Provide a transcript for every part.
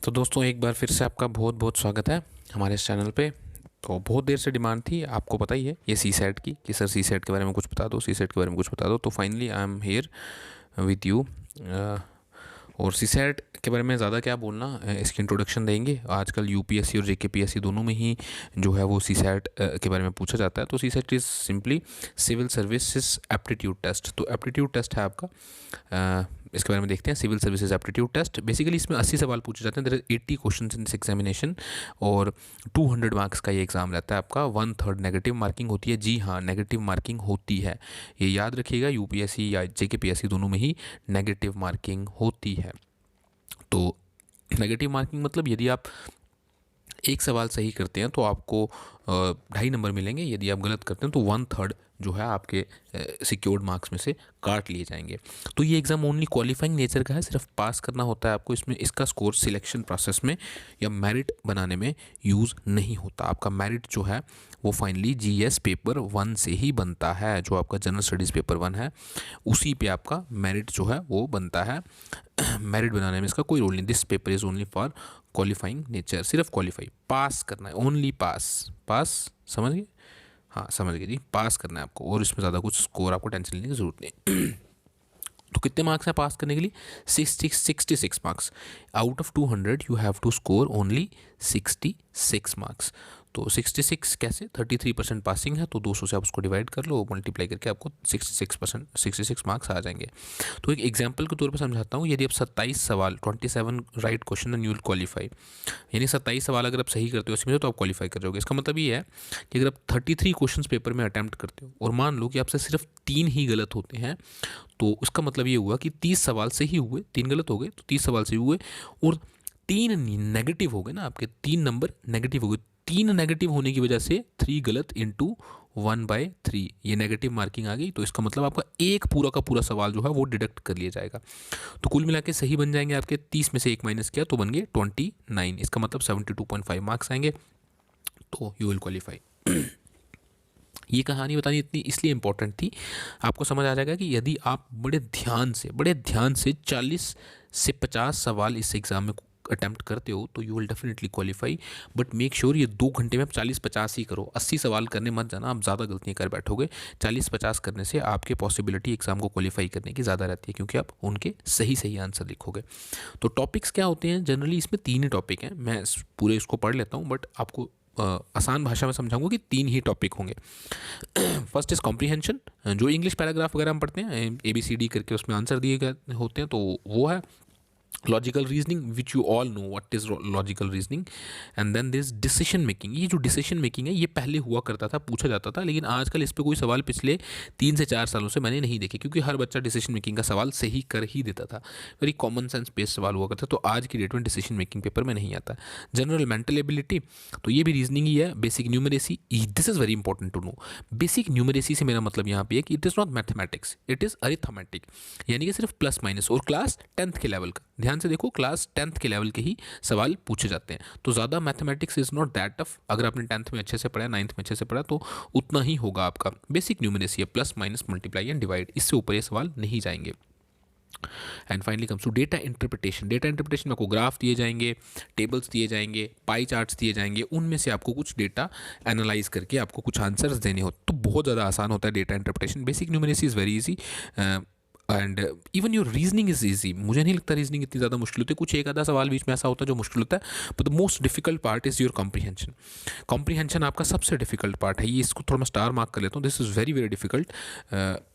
तो दोस्तों एक बार फिर से आपका बहुत बहुत स्वागत है हमारे इस चैनल पे। तो बहुत देर से डिमांड थी, आपको पता ही है ये सी सेट की, कि सर सी सेट के बारे में कुछ बता दो, सी सेट के बारे में कुछ बता दो। तो finally I am here with you. और सी सेट के बारे में ज़्यादा क्या बोलना, इसकी इंट्रोडक्शन देंगे। आजकल यूपीएससी और जेकेपीएससी दोनों में ही जो है वो सी सेट के बारे में पूछा जाता है। तो CSAT is simply civil services aptitude test. तो एप्टीट्यूड टेस्ट है आपका, इसके बारे में देखते हैं। Civil services aptitude test, basically इसमें 80 सवाल पूछे जाते हैं। There are 80 question in this examination और 200 मार्क्स का ये एग्ज़ाम रहता है आपका। 1/3 नेगेटिव मार्किंग होती है। जी हाँ, नेगेटिव मार्किंग होती है, ये याद रखिएगा। यूपीएससी या जेकेपीएससी दोनों में ही नेगेटिव मार्किंग होती है। तो नेगेटिव मार्किंग मतलब यदि आप एक सवाल सही करते हैं तो आपको 2.5 नंबर मिलेंगे। यदि आप गलत करते हैं तो 1/3 जो है आपके सिक्योर्ड मार्क्स में से काट लिए जाएंगे। तो ये एग्ज़ाम ओनली क्वालिफाइंग नेचर का है, सिर्फ पास करना होता है आपको। इसमें इसका स्कोर सिलेक्शन प्रोसेस में या मेरिट बनाने में यूज़ नहीं होता। आपका मेरिट जो है वो फाइनली जीएस पेपर 1 से ही बनता है। जो आपका जनरल स्टडीज़ पेपर 1 है उसी पे आपका मेरिट जो है वो बनता है। मेरिट बनाने में इसका कोई रोल नहीं। This paper is only for qualifying nature, सिर्फ क्वालिफाई, पास करना है, ओनली पास। पास समझ गए? हाँ समझ गए जी, पास करना है आपको, और इसमें ज़्यादा कुछ स्कोर आपको टेंशन लेने की ज़रूरत नहीं। तो कितने मार्क्स हैं पास करने के लिए? 66 marks. Out of 200 you have to score only 66 marks. तो 66 कैसे? 33% पासिंग है, तो 200 से आप उसको डिवाइड कर लो, मल्टीप्लाई करके आपको 66 मार्क्स आ जाएंगे। तो एक एग्जांपल के तौर पर समझाता हूँ। यदि आप 27 सवाल 27 right question and you will qualify, यानी 27 सवाल अगर आप सही करते हो इसमें तो आप क्वालिफाई कर जाओगे। इसका मतलब ये है कि अगर आप 33 क्वेश्चन पेपर में अटैम्प्ट करते हो और मान लो कि आपसे सिर्फ 3 ही गलत होते हैं, तो उसका मतलब ये हुआ कि 30 सवाल सही हुए, 3 गलत हो गए, तो 30 सवाल सही हुए और 3 नेगेटिव हो गए ना, आपके 3 नंबर नेगेटिव हो गए। 3 नेगेटिव होने की वजह से 3 गलत इंटू 1/3 ये नेगेटिव मार्किंग आ गई। तो इसका मतलब आपका एक पूरा का पूरा सवाल जो है वो डिडक्ट कर लिया जाएगा। तो कुल मिला के सही बन जाएंगे आपके, 30 में से एक माइनस किया तो बन गए 29। इसका मतलब 72.5 मार्क्स आएंगे, तो यू विल क्वालिफाई। ये कहानी बतानी इतनी इसलिए इम्पोर्टेंट थी, आपको समझ आ जाएगा कि यदि आप बड़े ध्यान से 40 से 50 सवाल इस एग्ज़ाम में अटैम्प्ट करते हो तो you will definitely qualify. But make sure ये 2 घंटे में आप 40-50 ही करो, 80 सवाल करने मत जाना, आप ज़्यादा गलतियाँ कर बैठोगे। 40-50 करने से आपके पॉसिबिलिटी एग्ज़ाम को क्वालिफाई करने की ज़्यादा रहती है, क्योंकि आप उनके सही सही आंसर लिखोगे। तो टॉपिक्स क्या होते हैं जनरली? इसमें 3 ही टॉपिक हैं। मैं पूरे इसको पढ़ लेता हूँ, बट आपको आसान भाषा में समझाऊंगा कि 3 ही टॉपिक होंगे। फर्स्ट इज कॉम्प्रीहेंशन, जो इंग्लिश पैराग्राफ वगैरह हम पढ़ते हैं, ABCD करके उसमें आंसर दिए गए होते हैं, तो वो है। Logical reasoning, which you all know what is logical reasoning. And then this decision making. ये जो डिसीजन मेकिंग है ये पहले हुआ करता था, पूछा जाता था, लेकिन आजकल इस पर कोई सवाल पिछले 3 से 4 सालों से मैंने नहीं देखे, क्योंकि हर बच्चा डिसीजन मेकिंग का सवाल सही कर ही देता था। वेरी कॉमन सेंस बेस्ड सवाल हुआ करता, तो आज की डेट में डिसीजन मेकिंग पेपर में नहीं आता। जनरल मेंटल एबिलिटी, तो ये भी रीजनिंग ही है। Basic numeracy, this is very important to know. Basic numeracy से मेरा मतलब यहाँ पे है कि it is not mathematics, it is arithmetic, यानी कि सिर्फ प्लस माइनस, और क्लास 10th के लेवल का। ध्यान से देखो, क्लास 10th के लेवल के ही सवाल पूछे जाते हैं, तो ज़्यादा mathematics is not that tough. अगर आपने 10th में अच्छे से पढ़ा, 9th में अच्छे से पढ़ा, तो उतना ही होगा आपका। बेसिक न्यूमरेसी है, plus minus multiply and divide, इससे ऊपर ये सवाल नहीं जाएंगे। And finally comes to data interpretation. Data interpretation में आपको ग्राफ दिए जाएंगे, टेबल्स दिए जाएंगे, पाई चार्ट्स दिए जाएंगे, उनमें से आपको कुछ डेटा एनालाइज करके आपको कुछ आंसर्स देने होते, तो बहुत ज़्यादा आसान होता है data interpretation. Basic numeracy is very easy and even your reasoning is easy. मुझे नहीं लगता रीजनिंग इतनी ज़्यादा मुश्किल होती है, कुछ एक आधा सवाल बीच में ऐसा होता है जो मुश्किल होता है, but the most difficult part is your comprehension. Comprehension आपका सबसे डिफिकल्ट पार्ट है, ये इसको थोड़ा मैं स्टार मार्क कर लेता हूँ। This is very very difficult,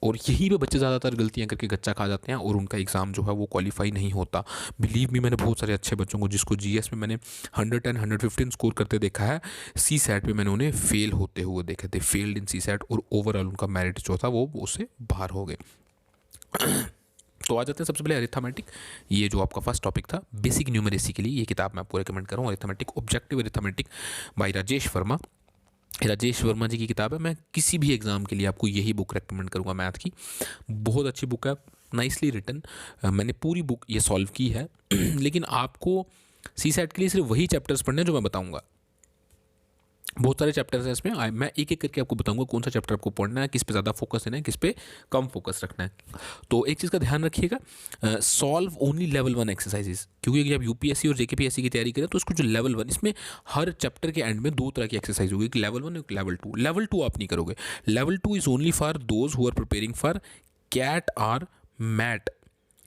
और यहीं पे बच्चे ज़्यादातर गलतियाँ करके गच्चा खा जाते हैं और उनका एग्ज़ाम जो है वो क्वालिफाई नहीं होता। बिलीव मी, मैंने बहुत सारे अच्छे बच्चों को, जिसको GS में मैंने 110 115 स्कोर करते देखा है, CSAT में मैंने उन्हें फेल होते हुए देखे थे, फेल्ड इन CSAT, और ओवरऑल उनका मेरिट जो था वो उससे बाहर हो गए। तो आ जाते हैं सबसे पहले अरिथमेटिक। ये जो आपका फर्स्ट टॉपिक था बेसिक न्यूमरेसी के लिए, ये किताब मैं आपको रिकमेंड करूँ, arithmetic, objective arithmetic by Rajesh Verma. Rajesh Verma ji की किताब है। मैं किसी भी एग्ज़ाम के लिए आपको यही बुक रेकमेंड करूँगा, मैथ की। बहुत अच्छी बुक है, नाइसली रिटन। मैंने पूरी बुक ये सॉल्व की है लेकिन आपको CSAT के लिए सिर्फ वही चैप्टर्स पढ़ने हैं जो मैं बताऊँगा। बहुत सारे चैप्टर्स हैं इसमें, मैं एक एक करके आपको बताऊंगा कौन सा चैप्टर आपको पढ़ना है, किस पे ज़्यादा फोकस देना है, किस पे कम फोकस रखना है। तो एक चीज़ का ध्यान रखिएगा, सॉल्व ओनली लेवल 1 एक्सरसाइजेस, क्योंकि अगर आप यूपीएससी और जेकेपीएससी की तैयारी करें तो उसको जो लेवल 1, इसमें हर चैप्टर के एंड में 2 तरह की एक्सरसाइज होगी, एक लेवल 1 एक लेवल 2। लेवल 2 आप नहीं करोगे, level 2 is only for those who are preparing for CAT और मैट।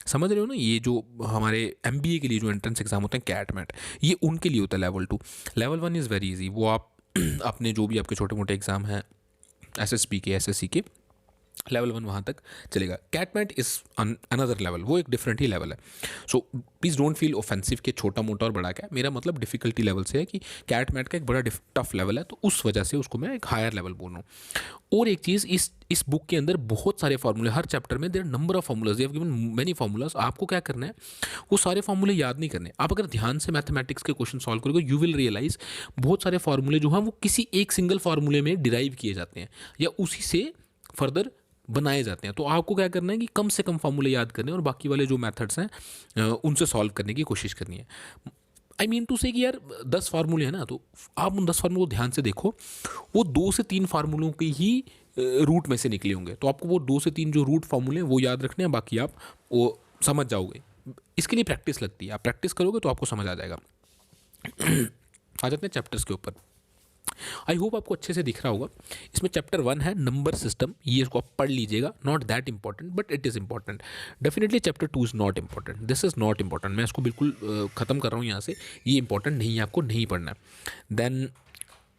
समझ रहे हो ना, ये जो हमारे एमबीए के लिए जो एंट्रेंस एग्जाम होते हैं कैट मैट, ये उनके लिए होता है level 2। Level 1 is very easy, वो आप अपने जो भी आपके छोटे मोटे एग्जाम हैं एसएसपी के, एसएससी के, लेवल 1 वहाँ तक चलेगा। कैटमैट इज़ अनदर लेवल, वो एक डिफरेंट ही लेवल है। So please don't feel offensive कि छोटा मोटा और बड़ा क्या है, मेरा मतलब डिफिकल्टी लेवल से है कि कैटमैट का एक बड़ा टफ लेवल है, तो उस वजह से उसको मैं एक हायर लेवल बोल रहा हूँ। और एक चीज़, इस बुक के अंदर बहुत सारे फार्मूले, हर चैप्टर में their number of formulas, they have given many formulas. आपको क्या करना है, वो सारे फार्मूले याद नहीं करने। आप अगर ध्यान से मैथमेटिक्स के क्वेश्चन सॉल्व करोगे, यू विल रियलाइज बहुत सारे फार्मूले जो हैं वो किसी एक सिंगल फार्मूले में डिराइव किए जाते हैं या उसी से फर्दर बनाए जाते हैं। तो आपको क्या करना है कि कम से कम फार्मूले याद करने हैं और बाकी वाले जो मेथड्स हैं उनसे सॉल्व करने की कोशिश करनी है। आई मीन टू से कि यार 10 फार्मूले हैं ना, तो आप उन 10 फार्मूलों को ध्यान से देखो, वो 2 से 3 फार्मूलों के ही रूट में से निकले होंगे, तो आपको वो 2 से 3 जो रूट फार्मूले हैं वो याद रखने हैं, बाकी आप वो समझ जाओगे। इसके लिए प्रैक्टिस लगती है, आप प्रैक्टिस करोगे तो आपको समझ आ जाएगा। आ जाते हैं चैप्टर्स के ऊपर। आई होप आपको अच्छे से दिख रहा होगा। इसमें चैप्टर 1 है नंबर सिस्टम, ये इसको आप पढ़ लीजिएगा, not that important but it is important. Definitely chapter 2 is not important, this is not important, मैं इसको बिल्कुल ख़त्म कर रहा हूँ यहाँ से, ये इंपॉर्टेंट नहीं है, आपको नहीं पढ़ना है। Then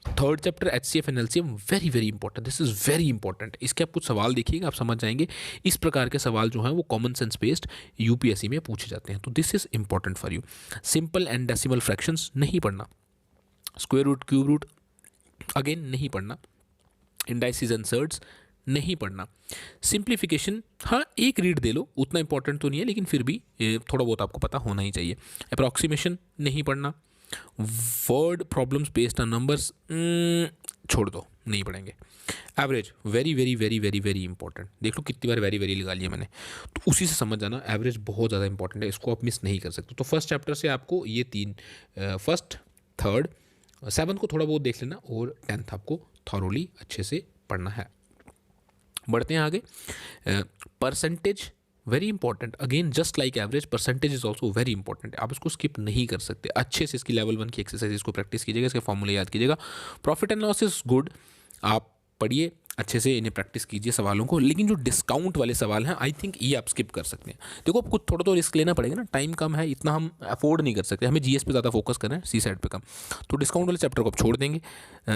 third chapter HCF and LCM, very very important, this is very important. इसके आप कुछ सवाल देखिएगा, आप समझ जाएंगे। इस प्रकार के सवाल जो हैं वो कॉमन सेंस बेस्ड यूपीएससी में पूछे जाते हैं, तो this is important for you. Simple and decimal fractions नहीं पढ़ना, square root, cube root again नहीं पढ़ना, इंडाइसिस एंड सर्ट्स नहीं पढ़ना, सिंप्लीफिकेशन हाँ एक रीड दे लो, उतना इंपॉर्टेंट तो नहीं है लेकिन फिर भी थोड़ा बहुत आपको पता होना ही चाहिए। अप्रॉक्सीमेशन नहीं पढ़ना, word problems based on numbers छोड़ दो, नहीं पढ़ेंगे। Average very very very very very important, देख लो कितनी बार वेरी वेरी लगा लिया मैंने, तो उसी से समझ जाना एवरेज बहुत ज़्यादा इंपॉर्टेंट है, इसको आप मिस नहीं कर सकते। तो फर्स्ट चैप्टर से आपको ये 3 फर्स्ट, थर्ड, 7th को थोड़ा बहुत देख लेना और 10th आपको थॉरोली अच्छे से पढ़ना है। बढ़ते हैं आगे। Percentage very important, again just like average percentage is also very important, आप इसको स्किप नहीं कर सकते। अच्छे से इसकी लेवल 1 की एक्सरसाइज को प्रैक्टिस कीजिएगा, इसके फॉर्मूले याद कीजिएगा। Profit and loss is good, आप पढ़िए अच्छे से, इन्हें प्रैक्टिस कीजिए सवालों को, लेकिन जो डिस्काउंट वाले सवाल हैं आई थिंक ये आप स्किप कर सकते हैं। देखो अब कुछ थोड़ा तो रिस्क लेना पड़ेगा ना, टाइम कम है, इतना हम अफोर्ड नहीं कर सकते, हमें जीएस पे ज़्यादा फोकस करना है, सी साइड पे कम, तो डिस्काउंट वाले चैप्टर को आप छोड़ देंगे।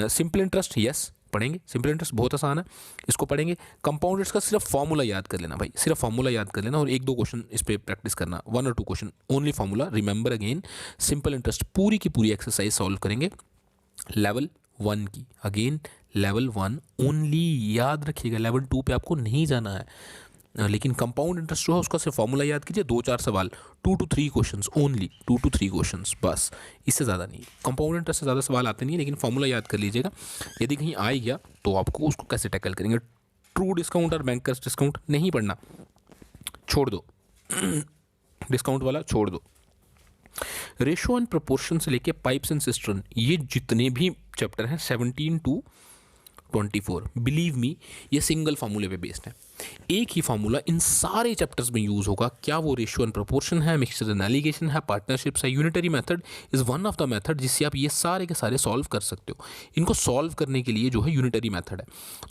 सिंपल इंटरेस्ट यस पढ़ेंगे, सिंपल इंटरेस्ट बहुत आसान है, इसको पढ़ेंगे। कंपाउंड इंटरेस्ट का सिर्फ फॉर्मूला याद कर लेना भाई, सिर्फ फॉर्मूला याद कर लेना और 1-2 क्वेश्चन इस पर प्रैक्टिस करना, 1 और 2 question only formula remember. Again simple interest पूरी की पूरी एक्सरसाइज सॉल्व करेंगे लेवल 1 की, अगेन लेवल 1 ओनली याद रखिएगा, लेवल 2 पे आपको नहीं जाना है। लेकिन कंपाउंड इंटरेस्ट जो है उसका सिर्फ फॉर्मूला याद कीजिए, 2-4 सवाल, 2 to 3 questions only, 2 to 3 questions बस, इससे ज़्यादा नहीं। कंपाउंड इंटरेस्ट से ज़्यादा सवाल आते नहीं है, लेकिन फॉर्मूला याद कर लीजिएगा, यदि कहीं आ गया तो आपको उसको कैसे टैकल करेंगे। ट्रू डिस्काउंट और बैंकर्स डिस्काउंट नहीं पढ़ना, छोड़ दो, डिस्काउंट वाला छोड़ दो। रेशो एंड प्रोपोर्शन से लेके पाइप्स एंड सिस्टर्न, ये जितने भी चैप्टर हैं 17 to 24, बिलीव मी ये सिंगल फार्मूले पे बेस्ड है, एक ही फार्मूला इन सारे चैप्टर्स में यूज़ होगा। क्या वो रेशियो एंड प्रोपोर्शन है, मिक्सचर एंड एलिगेशन है, पार्टनरशिप्स है, unitary method is one of the method जिससे आप ये सारे के सारे सॉल्व कर सकते हो। इनको सॉल्व करने के लिए जो है यूनिटरी मेथड है,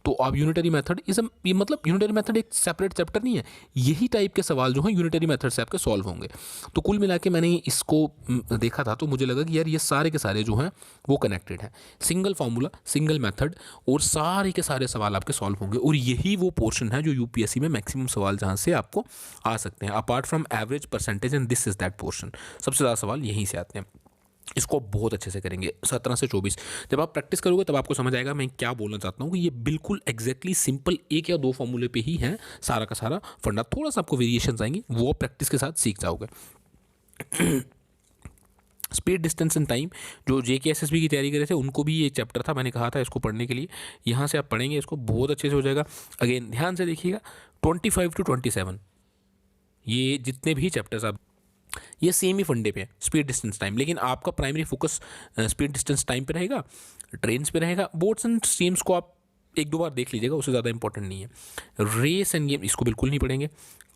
तो आप यूनिटरी मेथड ये मतलब यूनिटरी मेथड एक सेपरेट चैप्टर नहीं है, यही टाइप के सवाल जो हैं यूनिटरी मेथड से आपके सॉल्व होंगे। तो कुल मिला के मैंने इसको देखा था तो मुझे लगा कि यार ये सारे के सारे जो हैं वो कनेक्टेड हैं, सिंगल फार्मूला सिंगल मेथड और सारे के सारे सवाल आपके सॉल्व होंगे, और यही वो पोर्शन है जो यूपीएससी में मैक्सिमम सवाल जहाँ से आपको आ सकते हैं, apart from average percentage and this is that portion, सबसे ज़्यादा सवाल यहीं से आते हैं। इसको आप बहुत अच्छे से करेंगे 17 से 24, जब आप प्रैक्टिस करोगे तब आपको समझ आएगा मैं क्या बोलना चाहता हूँ कि ये बिल्कुल एग्जैक्टली सिंपल 1 या 2 फॉर्मूले पे ही है सारा का सारा फंडा, थोड़ा सा आपको वेरिएशंस आएंगे वो प्रैक्टिस के साथ सीख जाओगे। स्पीड डिस्टेंस एंड टाइम, जो जेकेएसएसबी की तैयारी कर रहे थे उनको भी ये चैप्टर था, मैंने कहा था इसको पढ़ने के लिए, यहाँ से आप पढ़ेंगे इसको बहुत अच्छे से हो जाएगा। अगेन ध्यान से देखिएगा 25 to 27 ये जितने भी चैप्टर्स आप, ये सेम ही फंडे पे है स्पीड डिस्टेंस टाइम, लेकिन आपका primary focus speed distance time पे रहेगा, ट्रेन्स पे रहेगा। बोट्स एंड स्ट्रीम्स को आप एक दो बार देख लीजिएगा, उससे ज़्यादा इंपॉर्टेंट नहीं है। रेस एंड गेम इसको बिल्कुल नहीं पढ़ेंगे।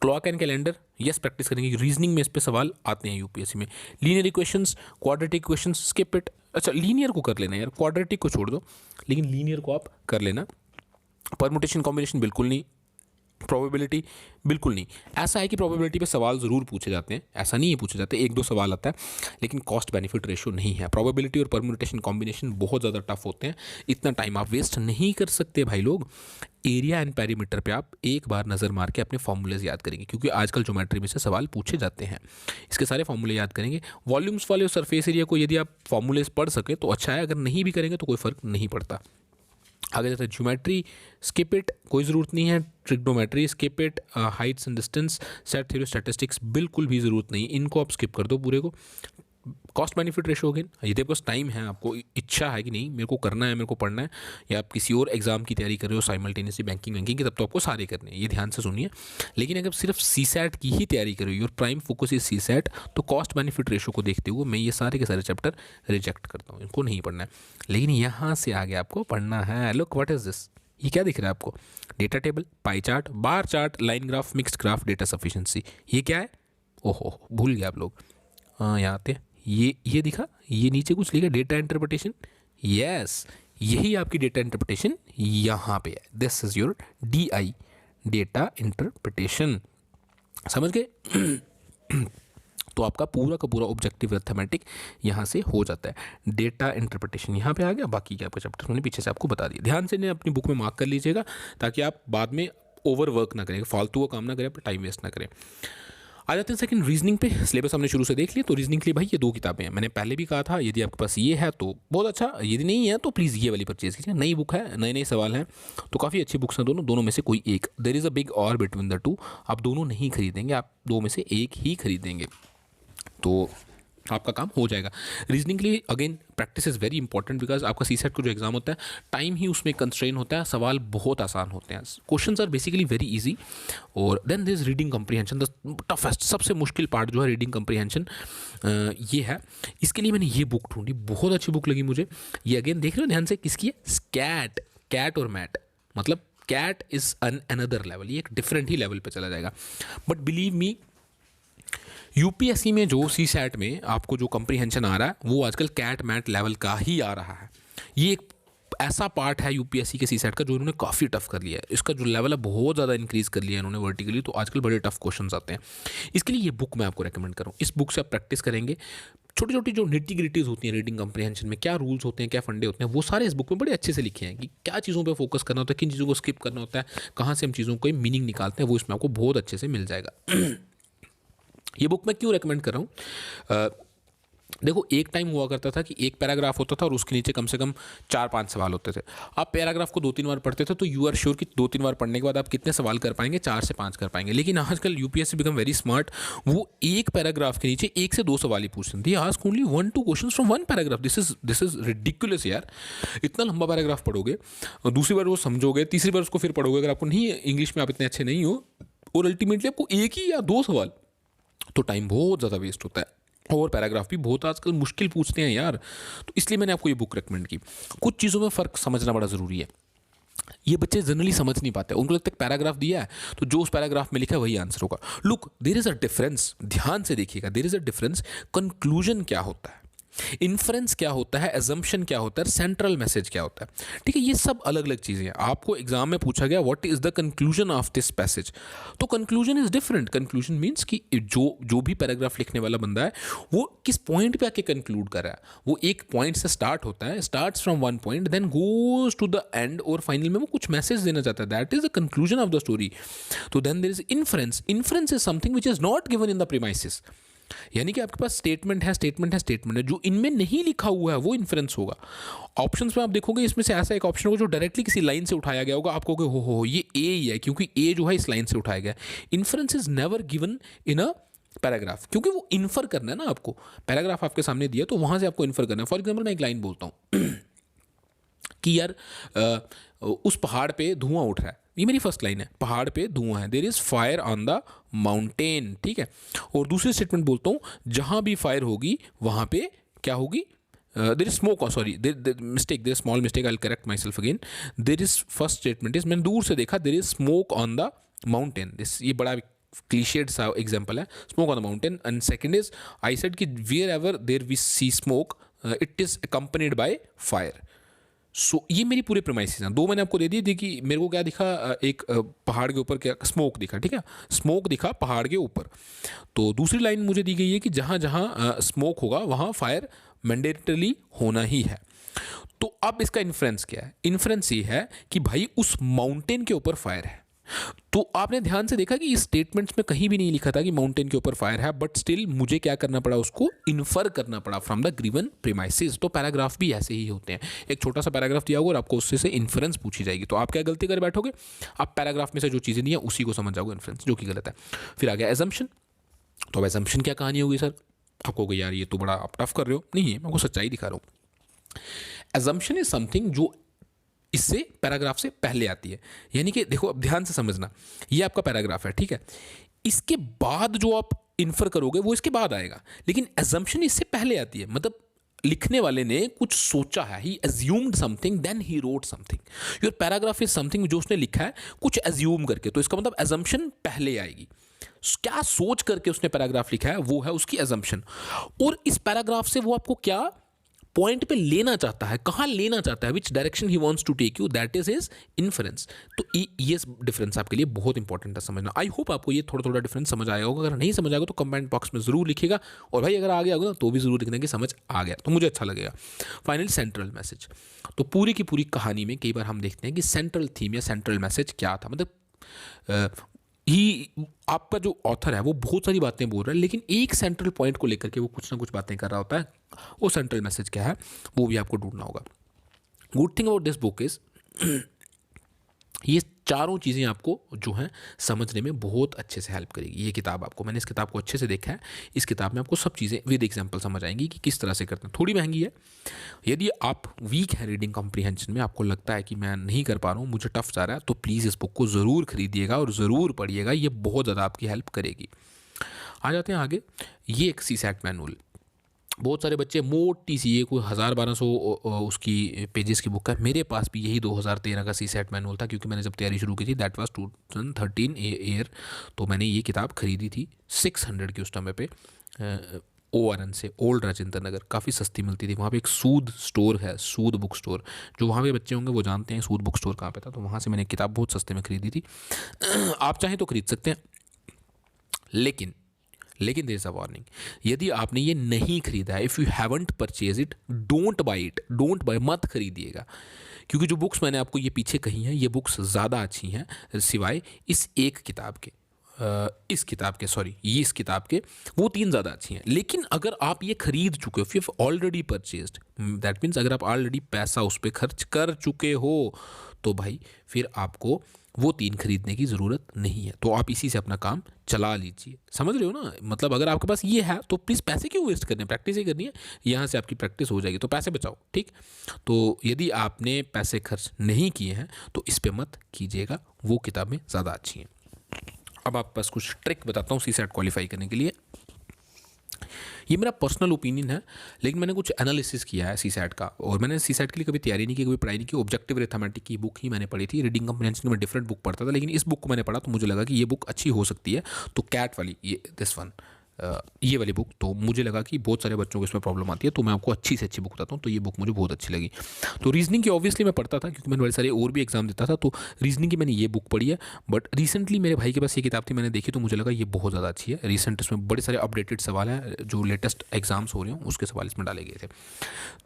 Clock and calendar yes practice करेंगे, रीजनिंग में इस पे सवाल आते हैं यूपीएससी में। Linear equations, quadratic equations skip it. अच्छा लीनियर को कर लेना यार, क्वाड्रेटिक को छोड़ दो, लेकिन लीनियर को आप कर लेना। परमुटेशन कॉम्बिनेशन बिल्कुल नहीं, प्रोबेबिलिटी बिल्कुल नहीं। ऐसा है कि प्रोबेबिलिटी पे सवाल ज़रूर पूछे जाते हैं, ऐसा नहीं है पूछे जाते, एक दो सवाल आता है, लेकिन कॉस्ट बेनिफिट रेशियो नहीं है। प्रोबेबिलिटी और परम्यूटेशन कॉम्बिनेशन बहुत ज़्यादा टफ होते हैं, इतना टाइम आप वेस्ट नहीं कर सकते भाई लोग। एरिया एंड पेरीमीटर पे आप एक बार नज़र मार के अपने फॉर्मूलेज याद करेंगे, क्योंकि आजकल ज्योमेट्री में से सवाल पूछे जाते हैं, इसके सारे फॉर्मूले याद करेंगे। वॉल्यूम्स वाले और सरफेस एरिया को यदि आप फॉर्मूलेज पढ़ सके तो अच्छा है, अगर नहीं भी करेंगे तो कोई फ़र्क नहीं पड़ता। आगे जाता है ज्योमेट्री, स्किप इट, कोई ज़रूरत नहीं है। Trigonometry skip it. Heights and distance, set theory, statistics बिल्कुल भी ज़रूरत नहीं, इनको आप स्किप कर दो पूरे को। कॉस्ट बेनिफिट रेशियो अगेन, यदि आपके पास टाइम है, आपको इच्छा है कि नहीं मेरे को करना है, मेरे को पढ़ना है, या आप किसी और एग्जाम की तैयारी कर रहे हो साइमल्टेनियसली बैंकिंग की, तब तो आपको सारे करने हैं, ये ध्यान से सुनिए। लेकिन अगर सिर्फ सी सैट की ही तैयारी कर रहे हो, your prime focus is CSAT, तो कॉस्ट बेनिफिट रेशियो को देखते हुए मैं ये सारे के सारे चैप्टर रिजेक्ट करता हूँ, इनको नहीं पढ़ना है। लेकिन यहाँ से आगे आपको पढ़ना है। लुक व्हाट इज दिस, ये क्या दिख रहा है आपको? Data table, pie chart, bar chart, line graph, mixed graph, data sufficiency. ये क्या है? ओहो भूल गया आप लोग। यहाँ आते हैं, ये दिखा, ये नीचे कुछ लिखा डेटा इंटरप्रिटेशन। यस, यही आपकी डेटा इंटरप्रिटेशन यहाँ पे है। This is your DI, data interpretation. समझ गए? तो आपका पूरा का पूरा ऑब्जेक्टिव अरिथमेटिक यहाँ से हो जाता है। डेटा इंटरप्रिटेशन यहाँ पे आ गया, बाकी के आपके चैप्टर मैंने पीछे से आपको बता दिया। ध्यान से इन्हें अपनी बुक में मार्क कर लीजिएगा, ताकि आप बाद में ओवर वर्क ना करें, फालतू का काम ना करें, अपना टाइम वेस्ट ना करें। आ जाते हैं सेकंड रीजनिंग पे। सिलेबस हमने शुरू से देख लिया, तो रीजनिंग के लिए भाई ये दो किताबें हैं। मैंने पहले भी कहा था, यदि आपके पास ये है तो बहुत अच्छा, यदि नहीं है तो प्लीज़ ये वाली परचेज कीजिए। नई बुक है, नए नए सवाल हैं, तो काफ़ी अच्छी बुक्स हैं दोनों में से कोई एक। देयर इज़ अ बिग और बिटवीन द टू। आप दोनों नहीं खरीदेंगे, आप दो में से एक ही खरीदेंगे, तो आपका काम हो जाएगा। रीजनिंग के लिए again practice is very important, because आपका सीसेट का जो एग्जाम होता है, टाइम ही उसमें कंस्ट्रेन होता है, सवाल बहुत आसान होते हैं, questions are basically very easy. और then this reading comprehension, the toughest, सबसे मुश्किल पार्ट जो है रीडिंग कम्प्रीहेंशन, ये है। इसके लिए मैंने ये बुक ढूंढी, बहुत अच्छी बुक लगी मुझे। ये अगेन देख रहे हो ध्यान से, किसकी है? स्कैट, कैट और मैट, मतलब कैट इज़ अनदर लेवल, ये एक डिफरेंट ही लेवल पर चला जाएगा। बट बिलीव मी, यूपीएससी में जो सी सैट में आपको जो कम्प्रीहेंशन आ रहा है, वो आजकल कैट मैट लेवल का ही आ रहा है। ये एक ऐसा पार्ट है यूपीएससी के सी सैट का जो इन्होंने काफ़ी टफ कर लिया है, इसका जो लेवल है बहुत ज़्यादा इंक्रीज कर लिया है इन्होंने वर्टिकली, तो आजकल बड़े टफ क्वेश्चंस आते हैं। इसके लिए ये बुक मैं आपको रेकमेंड करूँ, इस बुक से आप प्रैक्टिस करेंगे। छोटी छोटी जो निटी ग्रिटीज़ होती हैं रीडिंग कम्प्रीहेंशन में, क्या रूल्स होते हैं, क्या फंडे होते हैं, वो सारे इस बुक में बड़े अच्छे से लिखे हैं, कि क्या चीज़ों पे फोकस करना होता है, किन चीज़ों को स्किप करना होता है, कहाँ से हम चीज़ों को मीनिंग निकालते हैं, वो इसमें आपको बहुत अच्छे से मिल जाएगा। ये बुक मैं क्यों रेकमेंड कर रहा हूँ? देखो, एक टाइम हुआ करता था कि एक पैराग्राफ होता था और उसके नीचे कम से कम 4-5 सवाल होते थे। आप पैराग्राफ को 2-3 बार पढ़ते थे, तो यू आर श्योर कि 2-3 बार पढ़ने के बाद आप कितने सवाल कर पाएंगे? 4 से 5 कर पाएंगे। लेकिन आजकल यूपीएससी बिकम वेरी स्मार्ट, वो एक पैराग्राफ के नीचे 1 से 2 सवाल ही पूछते थे। Ask only 1-2 questions from one paragraph. This is ridiculous यार। इतना लंबा पैराग्राफ पढ़ोगे, दूसरी बार वो समझोगे, तीसरी बार उसको फिर पढ़ोगे, अगर आपको नहीं इंग्लिश में आप इतने अच्छे नहीं हो, और अल्टीमेटली आपको एक ही या 2 सवाल, तो टाइम बहुत ज़्यादा वेस्ट होता है। और पैराग्राफ भी बहुत आजकल मुश्किल पूछते हैं यार, तो इसलिए मैंने आपको ये बुक रेकमेंड की। कुछ चीज़ों में फ़र्क समझना बड़ा ज़रूरी है। ये बच्चे जनरली समझ नहीं पाते, उनको लगता है पैराग्राफ दिया है तो जो उस पैराग्राफ में लिखा है वही आंसर होगा। Look, there is a difference, ध्यान से देखिएगा, there is a difference. Conclusion क्या होता है, इन्फ्रेंस क्या होता है, एजम्पशन क्या होता है, सेंट्रल मैसेज क्या होता है, ठीक है? ये सब अलग अलग चीज़ें हैं। आपको एग्जाम में पूछा गया what is the conclusion of this passage, तो conclusion is different. Conclusion means कि जो भी पैराग्राफ लिखने वाला बंदा है, वो किस पॉइंट पे आके कंक्लूड कर रहा है। वो एक पॉइंट से स्टार्ट होता है, starts from one point, then goes to the end, और फाइनल में वो कुछ मैसेज देना चाहता है, that is the conclusion of the story. तो then there is inference. Inference is something which is not given in the premises, यानी कि आपके पास स्टेटमेंट है, जो इनमें नहीं लिखा हुआ है वो इन्फ्रेंस होगा। ऑप्शंस में आप देखोगे, इसमें से ऐसा एक ऑप्शन होगा जो डायरेक्टली किसी लाइन से उठाया गया होगा, आप कहोगे हो ये ए ही है, क्योंकि ए जो है इस लाइन से उठाया गया। Inference is never given in a paragraph, क्योंकि वो इन्फर करना है ना आपको। पैराग्राफ आपके सामने दिया तो वहां से आपको इन्फर करना है। फॉर एग्जाम्पल, मैं एक लाइन बोलता हूँ कि यार उस पहाड़ पे धुआं उठ रहा है, ये मेरी फर्स्ट लाइन है, पहाड़ पे धुआं है, there is fire on the mountain, ठीक है। और दूसरी स्टेटमेंट बोलता हूँ, जहां भी फायर होगी वहां पे क्या होगी? There is smoke, sorry mistake, there small mistake, I will correct myself again. There is first statement is, मैंने दूर से देखा, there is smoke on the mountain. This ये बड़ा क्लीशेड सा एग्जाम्पल है, smoke on the mountain. And second is I said कि wherever there we see smoke it is accompanied by fire. So ये मेरी पूरे प्रेमाइसिस हैं. दो मैंने आपको दे दी थी कि मेरे को क्या दिखा, एक पहाड़ के ऊपर क्या स्मोक दिखा, ठीक है, स्मोक दिखा पहाड़ के ऊपर. तो दूसरी लाइन मुझे दी गई है कि जहाँ जहाँ स्मोक होगा वहाँ फायर मैंडेटरली होना ही है. तो अब इसका इन्फ्रेंस क्या है? इन्फ्रेंस ये है कि भाई उस माउंटेन के ऊपर फायर है. तो आपने ध्यान से देखा कि इस स्टेटमेंट्स में कहीं भी नहीं लिखा था कि माउंटेन के ऊपर फायर है, बट स्टिल मुझे क्या करना पड़ा, उसको इन्फर करना पड़ा फ्रॉम द गिवन प्रीमाइसेस. तो पैराग्राफ भी ऐसे ही होते हैं. एक छोटा सा पैराग्राफ दिया होगा और आपको उससे से इन्फ्रेंस पूछी जाएगी. तो आप क्या गलती कर बैठोगे, आप पैराग्राफ में से जो चीज़ें दी हैं उसी को समझ जाओगे इन्फ्रेंस, जो कि गलत है. फिर आ गया एजम्पशन. तो अब एजम्पशन क्या कहानी होगी सर? आपको कोई यार ये तो बड़ा आप टफ कर रहे हो. नहीं है, मैं आपको सच्चाई दिखा रहा हूँ. एजम्पशन इज समथिंग जो इससे पैराग्राफ से पहले आती है. यानी कि देखो, अब ध्यान से समझना, ये आपका पैराग्राफ है, ठीक है, इसके बाद जो आप इन्फर करोगे वो इसके बाद आएगा, लेकिन एजम्पशन इससे पहले आती है. मतलब लिखने वाले ने कुछ सोचा है, he assumed something then he wrote something. Your paragraph is something जो उसने लिखा है कुछ एज्यूम करके, तो इसका मतलब एजम्पशन पहले आएगी. क्या सोच करके उसने पैराग्राफ लिखा है वो है उसकी एजम्पशन. और इस पैराग्राफ से वो आपको क्या पॉइंट पे लेना चाहता है, कहाँ लेना चाहता है, which direction he wants to take you, that is his inference. तो ये डिफरेंस आपके लिए बहुत इंपॉर्टेंट है समझना. आई होप आपको ये थोड़ा थोड़ा डिफरेंस समझ आया होगा. अगर नहीं समझ आएगा तो कमेंट बॉक्स में जरूर लिखिएगा, और भाई अगर आ गया होगा ना तो भी जरूर लिखना कि समझ आ गया, तो मुझे अच्छा लगेगा. Finally central message. तो पूरी की पूरी कहानी में कई बार हम देखते हैं कि सेंट्रल थीम या सेंट्रल मैसेज क्या था. मतलब ही आपका जो ऑथर है वो बहुत सारी बातें बोल रहा है, लेकिन एक सेंट्रल पॉइंट को लेकर के वो कुछ ना कुछ बातें कर रहा होता है. वो सेंट्रल मैसेज क्या है वो भी आपको ढूंढना होगा. Good thing about this book is ये चारों चीज़ें आपको जो हैं समझने में बहुत अच्छे से हेल्प करेगी. ये किताब आपको, मैंने इस किताब को अच्छे से देखा है, इस किताब में आपको सब चीज़ें विद एग्जांपल समझ आएंगी कि किस तरह से करते हैं. थोड़ी महंगी है. यदि आप वीक हैं रीडिंग कॉम्प्रीहेंशन में, आपको लगता है कि मैं नहीं कर पा रहा हूँ, मुझे टफ जा रहा है, तो प्लीज़ इस बुक को ज़रूर खरीदिएगा और ज़रूर पढ़िएगा. ये बहुत ज़्यादा आपकी हेल्प करेगी. आ जाते हैं आगे. ये एक सीसैट मैनुअल. बहुत सारे बच्चे मोटी सी, ये कोई 1000-1200 उसकी पेजेस की बुक है. मेरे पास भी यही 2013 का सीसैट मैनुअल था, क्योंकि मैंने जब तैयारी शुरू की थी दैट वाज 2013 ईयर. तो मैंने ये किताब खरीदी थी 600 की उस टाइम पे, ORN से, ओल्ड राजेंद्र नगर. काफ़ी सस्ती मिलती थी. वहाँ पे एक सूद स्टोर है, सूद बुक स्टोर. जो वहाँ पे बच्चे होंगे वो जानते हैं सूद बुक स्टोर कहाँ पे था. तो वहाँ से मैंने किताब बहुत सस्ते में खरीदी थी. आप चाहें तो खरीद सकते हैं, लेकिन देयर इज अ वार्निंग. यदि आपने ये नहीं खरीदा है, if you haven't purchase it, don't buy it. Don't buy, मत खरीदिएगा. क्योंकि जो बुक्स मैंने आपको ये पीछे कही हैं, ये बुक्स ज़्यादा अच्छी हैं सिवाय इस एक किताब के. इस किताब के वो 3 ज़्यादा अच्छी हैं. लेकिन अगर आप ये खरीद चुके हो, if you already purchased, that means अगर आप ऑलरेडी पैसा उस पर खर्च कर चुके हो, तो भाई फिर आपको वो 3 खरीदने की ज़रूरत नहीं है. तो आप इसी से अपना काम चला लीजिए. समझ रहे हो ना? मतलब अगर आपके पास ये है तो प्लीज़ पैसे क्यों वेस्ट करने, प्रैक्टिस ही करनी है. यहाँ से आपकी प्रैक्टिस हो जाएगी, तो पैसे बचाओ. ठीक. तो यदि आपने पैसे खर्च नहीं किए हैं तो इस पर मत कीजिएगा, वो किताबें ज़्यादा अच्छी हैं. अब आप बस कुछ ट्रिक बताता हूँ सीसैट क्वालिफाई करने के लिए. ये मेरा पर्सनल ओपिनियन है, लेकिन मैंने कुछ एनालिसिस किया है सीसैट का, और मैंने सीसैट के लिए कभी तैयारी नहीं की, कभी पढ़ाई नहीं की. ऑब्जेक्टिव अरिथमेटिक की बुक ही मैंने पढ़ी थी. रीडिंग कॉम्प्रिहेंशन में डिफरेंट बुक पढ़ता था, लेकिन इस बुक को मैंने पढ़ा तो मुझे लगा कि ये बुक अच्छी हो सकती है. तो कैट वाली, ये दिस वन, ये वाली बुक, तो मुझे लगा कि बहुत सारे बच्चों को इसमें प्रॉब्लम आती है, तो मैं आपको अच्छी से अच्छी बुक बताता हूँ. तो ये बुक मुझे बहुत अच्छी लगी. तो रीजनिंग की ऑब्वियसली मैं पढ़ता था, क्योंकि मैंने बड़े सारे और भी एग्जाम देता था, तो रीजनिंग की मैंने ये बुक पढ़ी है. बट रिसेंटली मेरे भाई के पास ये किताब थी, मैंने देखी तो मुझे लगा ये बहुत ज़्यादा अच्छी है. रिसेंट इसमें बड़े सारे अपडेटेड सवाल हैं, जो लेटेस्ट एग्जाम्स हो रहे हैं उसके सवाल इसमें डाले गए थे.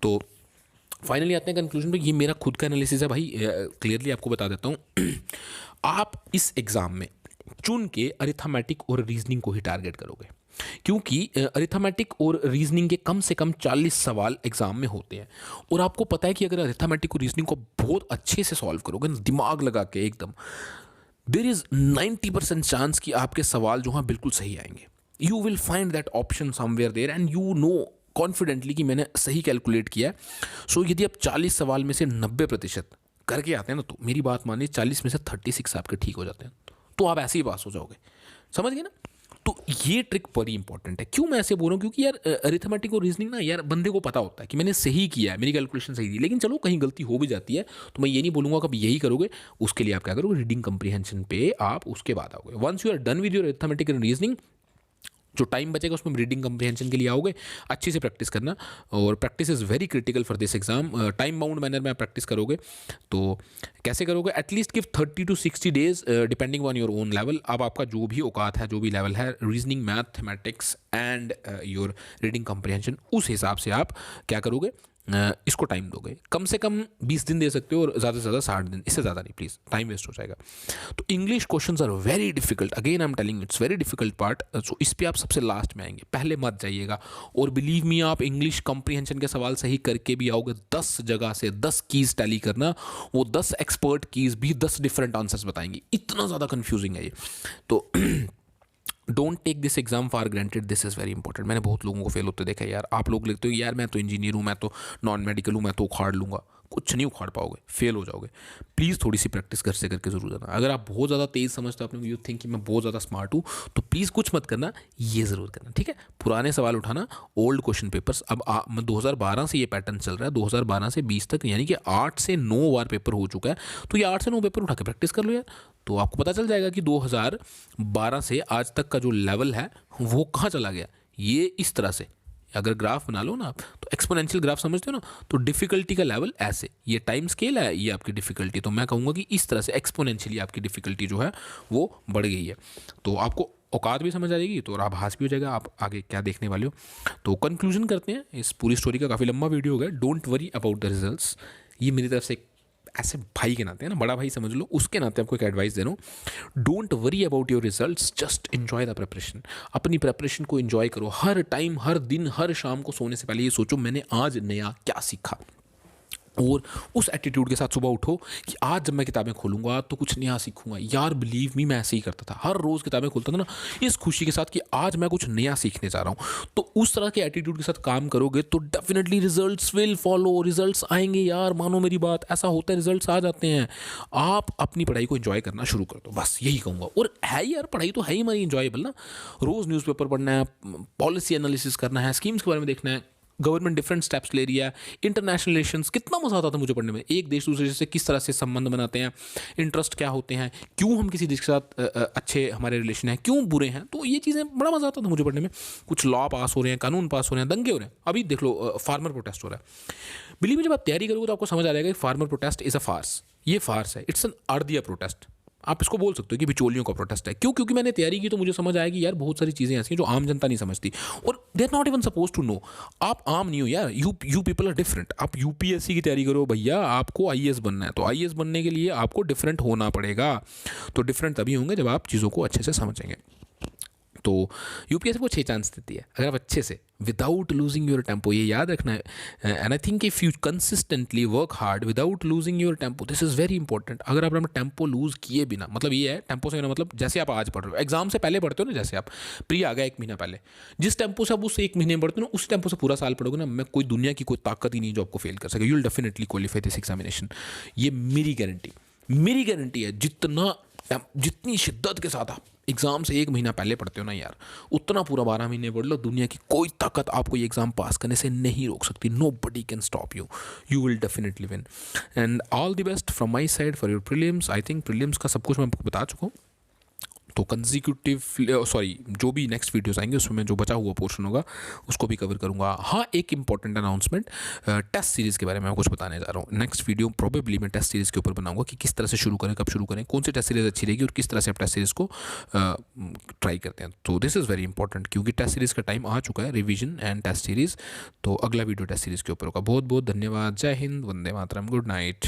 तो फाइनली आते हैं कंक्लूजन पे. ये मेरा खुद का एनालिसिस है भाई, क्लियरली आपको बता देता हूँ. आप इस एग्ज़ाम में चुन के अरिथमेटिक और रीजनिंग को ही टारगेट करोगे, क्योंकि अरिथमेटिक और रीजनिंग के कम से कम 40 सवाल एग्जाम में होते हैं. और आपको पता है कि अगर अरिथमेटिक और रीजनिंग को बहुत अच्छे से सॉल्व करोगे ना, दिमाग लगा के एकदम, देयर इज 90% चांस कि आपके सवाल जो हैं बिल्कुल सही आएंगे. You will find that option somewhere there and you know confidently कि मैंने सही कैलकुलेट किया है. सो यदि आप 40 सवाल में से 90% करके आते हैं ना, तो मेरी बात मानिए 40 में से 36 आपके ठीक हो जाते हैं, तो आप ऐसे ही पास हो जाओगे. समझ गए ना? तो ये ट्रिक बड़ी इंपॉर्टेंट है। क्यों मैं ऐसे बोल रहा हूँ, क्योंकि यार अरिथमेटिक और रीजनिंग ना यार बंदे को पता होता है कि मैंने सही किया है, मेरी कैलकुलेशन सही थी, लेकिन चलो कहीं गलती हो भी जाती है, तो मैं ये नहीं बोलूँगा कभी यही करोगे। उसके लिए आप क्या करोगे, रीडिंग कंप्रीहेंशन पे आप उसके बाद आओगे। Once you are done with your arithmetic and reasoning, जो टाइम बचेगा उसमें रीडिंग कंप्रीहेंशन के लिए आओगे। अच्छे से प्रैक्टिस करना, और practice is very critical for this exam. Time bound manner में आप प्रैक्टिस करोगे। तो कैसे करोगे, at least give 30 to 60 days depending on your own level. अब आपका जो भी औकात है, जो भी लेवल है, reasoning, mathematics and your reading comprehension, उस हिसाब से आप क्या करोगे, इसको टाइम दोगे। कम से कम 20 दिन दे सकते हो, और ज़्यादा से ज़्यादा 60 दिन, इससे ज़्यादा नहीं प्लीज़, टाइम वेस्ट हो जाएगा। तो English questions are very difficult, again I am telling it's very difficult part. So इस पे आप सबसे लास्ट में आएंगे, पहले मत जाइएगा। और बिलीव मी, आप इंग्लिश कंप्रीहेंशन के सवाल सही करके भी आओगे, 10 जगह से 10 कीज़ टैली करना, वो 10 एक्सपर्ट कीज़ भी 10 डिफरेंट आंसर्स बताएंगी। इतना ज़्यादा कन्फ्यूजिंग है ये। तो don't take this exam for granted, this is very important. मैंने बहुत लोगों को फेल होते देखा है यार। आप लोग लिखते हो यार मैं तो इंजीनियर हूँ, मैं तो नॉन मेडिकल हूँ, मैं तो उखाड़ लूँगा। कुछ नहीं उखाड़ पाओगे, फेल हो जाओगे। प्लीज़ थोड़ी सी प्रैक्टिस घर से करके जरूर जाना। अगर आप बहुत ज़्यादा तेज़ समझते हो, अपने यू थिंक कि मैं बहुत ज़्यादा स्मार्ट हूँ, तो प्लीज़ कुछ मत करना, ये ज़रूर करना, ठीक है। पुराने सवाल उठाना, ओल्ड क्वेश्चन पेपर्स। अब 2012 से ये पैटर्न चल रहा है, 2012 से 20 तक, यानी कि 8 से 9 बार पेपर हो चुका है। तो ये 8 से 9 पेपर उठा के प्रैक्टिस कर लो यार, तो आपको पता चल जाएगा कि 2012 से आज तक का जो लेवल है वो कहाँ चला गया। ये इस तरह से अगर ग्राफ बना लो ना आप, तो एक्सपोनेंशियल ग्राफ समझते हो ना, तो डिफिकल्टी का लेवल ऐसे, ये टाइम स्केल है, ये आपकी डिफिकल्टी। तो मैं कहूँगा कि इस तरह से एक्सपोनेंशियली आपकी डिफिकल्टी जो है वो बढ़ गई है। तो आपको औकात भी समझ आ जाएगी, तो और आभास भी हो जाएगा आप आगे क्या देखने वाले हो। तो कंक्लूजन करते हैं इस पूरी स्टोरी का, काफ़ी लंबा वीडियो हो गया। Don't worry about the results, ये मेरी तरफ से ऐसे भाई के नाते है ना, बड़ा भाई समझ लो, उसके नाते आपको एक एडवाइस दे रहा हूँ। Don't worry about your results, just enjoy the preparation. अपनी प्रिपरेशन को एंजॉय करो। हर टाइम, हर दिन, हर शाम को सोने से पहले ये सोचो मैंने आज नया क्या सीखा, और उस एटीट्यूड के साथ सुबह उठो कि आज जब मैं किताबें खोलूंगा तो कुछ नया सीखूंगा। यार बिलीव मी, मैं ऐसे ही करता था, हर रोज़ किताबें खोलता था ना इस खुशी के साथ कि आज मैं कुछ नया सीखने जा रहा हूँ। तो उस तरह के एटीट्यूड के साथ काम करोगे तो definitely results will follow, results आएंगे यार, मानो मेरी बात, ऐसा होता है, रिजल्ट्स आ जाते हैं। आप अपनी पढ़ाई को एंजॉय करना शुरू कर दो, बस यही कहूँगा। और है यार, पढ़ाई तो है ही हमारी इंजॉयबल ना। रोज़ न्यूज़पेपर पढ़ना है, पॉलिसी एनालिसिस करना है, स्कीम्स के बारे में देखना है, गवर्नमेंट डिफरेंट स्टेप्स ले रही है, इंटरनेशनल रिलेशंस, कितना मजा आता था मुझे पढ़ने में। एक देश दूसरे देश से किस तरह से संबंध बनाते हैं, इंटरेस्ट क्या होते हैं, क्यों हम किसी देश के साथ अच्छे हमारे रिलेशन हैं, क्यों बुरे हैं, तो ये चीज़ें बड़ा मजा आता था मुझे पढ़ने में। कुछ लॉ पास हो रहे हैं, कानून पास हो रहे हैं, दंगे हो रहे हैं। अभी देख लो फार्मर प्रोटेस्ट हो रहा है। बिलीव में जब आप तैयारी करोगे तो आपको समझ आ जाएगा कि farmer protest is a farce. ये फार्स है, इट्स एन अर्दिया प्रोटेस्ट। आप इसको बोल सकते हो कि बिचौलियों का प्रोटेस्ट है। क्यों? क्योंकि मैंने तैयारी की तो मुझे समझ आया कि यार बहुत सारी चीज़ें ऐसी हैं जो आम जनता नहीं समझती, और they are not even suppose to know. आप आम नहीं हो यार, यू पीपल आर डिफरेंट। आप यूपीएससी की तैयारी करो भैया, आपको आईएएस बनना है, तो आईएएस बनने के लिए आपको डिफरेंट होना पड़ेगा। तो डिफरेंट तभी होंगे जब आप चीज़ों को अच्छे से समझेंगे। तो यूपीएससी को 6 चांस देती है अगर आप अच्छे से, विदाउट लूजिंग योर टेम्पो, ये याद रखना है। And I think if you consistently work hard without losing your tempo, this is very important. अगर आप अपना टेम्पो लूज़ किए बिना, मतलब ये है टेम्पो से मतलब जैसे आप आज पढ़ रहे हो, एग्जाम से पहले पढ़ते हो ना, जैसे आप प्री आ गया 1 महीना पहले, जिस टेम्पो से आप उस 1 महीने में पढ़ते हो ना, उस टेम्पो से पूरा साल पढ़ोगे ना, मैं कोई दुनिया की कोई ताकत ही नहीं जो आपको फेल कर सके। You will definitely qualify this examination, ये मेरी गारंटी है। जितनी शिद्दत के साथ आप एग्ज़ाम से 1 महीना पहले पढ़ते हो ना यार, उतना पूरा 12 महीने पढ़ लो, दुनिया की कोई ताकत आपको ये एग्ज़ाम पास करने से नहीं रोक सकती। Nobody can stop you, you will definitely win. And all the best from my side for your prelims. I think prelims का सब कुछ मैं आपको बता चुका हूँ। तो कंसेक्यूटिव जो भी नेक्स्ट वीडियोस आएंगे उसमें जो बचा हुआ पोर्शन होगा उसको भी कवर करूँगा। हाँ, एक इंपॉर्टेंट अनाउंसमेंट, टेस्ट सीरीज़ के बारे में मैं कुछ बताने जा रहा हूँ। नेक्स्ट वीडियो प्रोबेबली मैं टेस्ट सीरीज़ के ऊपर बनाऊंगा कि किस तरह से शुरू करें, कब शुरू करें, कौन सी टेस्ट सीरीज़ अच्छी रहेगी और किस तरह से आप टेस्ट सीरीज़ को ट्राई करते हैं। तो दिस इज़ वेरी इंपॉर्टेंट, क्योंकि टेस्ट सीरीज़ का टाइम आ चुका है, रिविजन एंड टेस्ट सीरीज़। तो अगला वीडियो टेस्ट सीरीज़ के ऊपर होगा। बहुत बहुत धन्यवाद। जय हिंद, वंदे मातरम, गुड नाइट।